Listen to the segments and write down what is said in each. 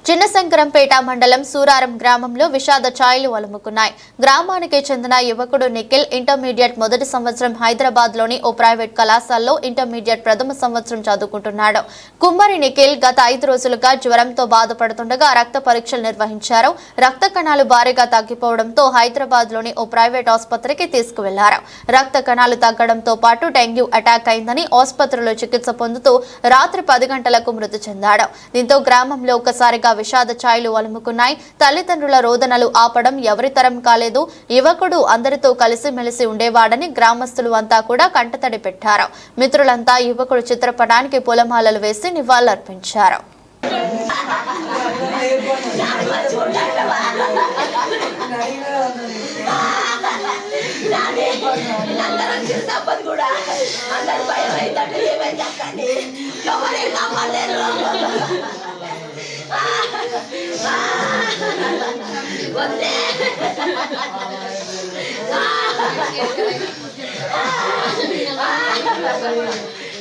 చిన్నశంకరంపేట మండలం సూరారం గ్రామంలో విషాద ఛాయలు అలుముకున్నాయి. గ్రామానికి చెందిన యువకుడు నిఖిల్ ఇంటర్మీడియట్ మొదటి సంవత్సరం హైదరాబాద్లోని ఓ ప్రైవేట్ కళాశాలలో ఇంటర్మీడియట్ ప్రథమ సంవత్సరం చదువుకుంటున్నాడు. కుమ్మరి నిఖిల్ గత 5 రోజులుగా జ్వరంతో బాధపడుతుండగా రక్త పరీక్షలు నిర్వహించారు. రక్త కణాలు భారీగా తగ్గిపోవడంతో హైదరాబాద్లోని ఓ ప్రైవేట్ ఆసుపత్రికి తీసుకువెళ్లారు. రక్త కణాలు తగ్గడంతో పాటు డెంగ్యూ అటాక్ అయిందని ఆసుపత్రిలో చికిత్స పొందుతూ రాత్రి 10 గంటలకు మృతి చెందాడు. దీంతో గ్రామంలో ఒకసారిగా విషాద ఛాయలు అలుముకున్నాయి. తల్లిదండ్రుల రోదనలు ఆపడం ఎవరి తరం కాలేదు. యువకుడు అందరితో కలిసిమెలిసి ఉండేవాడని గ్రామస్తులు అంతా కూడా కంటతడి పెట్టారు. మిత్రులంతా యువకుడు చిత్రపటానికి పూలమాలలు వేసి నివాళులర్పించారు.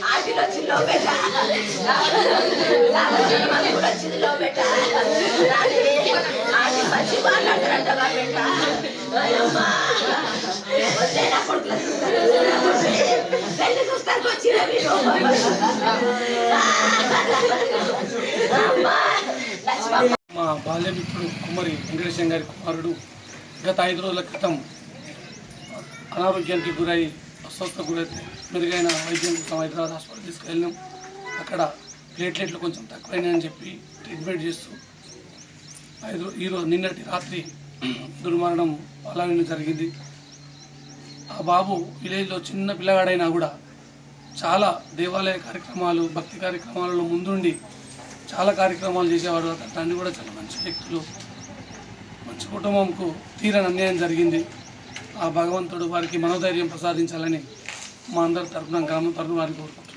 ఆటిలో చిల్లో బేట కూడా చిల్లో బేట ఆటి మంచి మాట్లాడతారంటగా బేట వద్దేనా కొడుకులు పెళ్లి చూస్తానికి వచ్చిన మీరు మా బాల్యమిత్రుడు కుమ్మరి వెంకటేశం గారి కుమారుడు గత 5 రోజుల క్రితం అనారోగ్యానికి గురై అస్వస్థ గురైతే మెరుగైన వైద్యం కోసం హైదరాబాద్ హాస్పిటల్ తీసుకెళ్ళినాం. అక్కడ ప్లేట్లెట్లు కొంచెం తక్కువైనాయని చెప్పి ట్రీట్మెంట్ చేస్తూ నిన్నటి రాత్రి దుర్మరణం పాలన జరిగింది. ఆ బాబు విలేజ్లో చిన్న పిల్లగాడైనా కూడా చాలా దేవాలయ కార్యక్రమాలు భక్తి కార్యక్రమాలలో ముందుండి చాలా కార్యక్రమాలు చేసేవాడు. అతని తండ్రి కూడా చాలా మంచి వ్యక్తులు, మంచి కుటుంబంకు తీరని అన్యాయం జరిగింది. ఆ భగవంతుడు వారికి మనోధైర్యం ప్రసాదించాలని మా అందరి తరఫున గ్రామం తరఫున వారికి కోరుకుంటున్నాం.